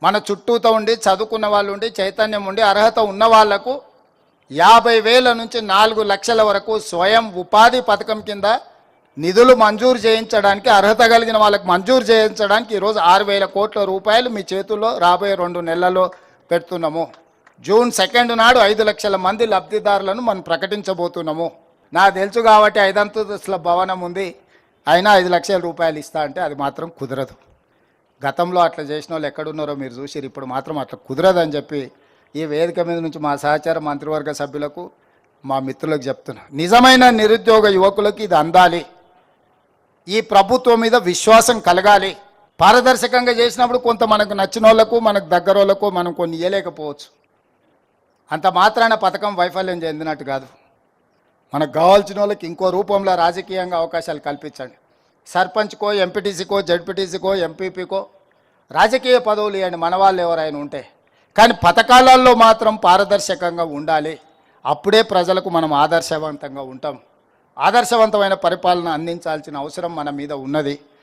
మన చుట్టూతో ఉండి చదువుకున్న వాళ్ళు ఉండి చైతన్యం ఉండి అర్హత ఉన్న వాళ్లకు 50,000 నుంచి 4 లక్షల వరకు స్వయం ఉపాధి పథకం కింద నిధులు మంజూరు చేయించడానికి అర్హత కలిగిన వాళ్ళకి మంజూరు చేయించడానికి ఈరోజు 6,000 కోట్ల రూపాయలు మీ చేతుల్లో రాబోయే 2 నెలల్లో పెడుతున్నాము. జూన్ 2 నాడు 5 లక్షల మంది లబ్ధిదారులను మనం ప్రకటించబోతున్నాము. నాకు తెలుసు కాబట్టి 5 అంతస్తుల భవనం ఉంది, అయినా 5 లక్షల రూపాయలు ఇస్తా అంటే అది మాత్రం కుదరదు. గతంలో అట్లా చేసిన వాళ్ళు ఎక్కడున్నారో మీరు చూసిరు. ఇప్పుడు మాత్రం అట్లా కుదరదని చెప్పి ఈ వేదిక మీద నుంచి మా సహచార మంత్రివర్గ సభ్యులకు మా మిత్రులకు చెప్తున్నా. నిజమైన నిరుద్యోగ యువకులకు ఇది అందాలి. ఈ ప్రభుత్వం మీద విశ్వాసం కలగాలి. పారదర్శకంగా చేసినప్పుడు కొంత మనకు నచ్చిన వాళ్ళకు మనకు దగ్గర వాళ్ళకు మనం కొన్ని ఇవ్వలేకపోవచ్చు. అంత మాత్రాన పథకం వైఫల్యం చెందినట్టు కాదు. మనకు కావాల్సిన వాళ్ళకి ఇంకో రూపంలో రాజకీయంగా అవకాశాలు కల్పించండి. సర్పంచ్కో ఎంపీటీసీకో జడ్పీటీసీకో ఎంపీపీకో రాజకీయ పదవులు ఇవ్వండి మన వాళ్ళు ఎవరైనా ఉంటే. కానీ పథకాలలో మాత్రం పారదర్శకంగా ఉండాలి. అప్పుడే ప్రజలకు మనం ఆదర్శవంతంగా ఉంటాం. ఆదర్శవంతమైన పరిపాలన అందించాల్సిన అవసరం మన మీద ఉన్నది.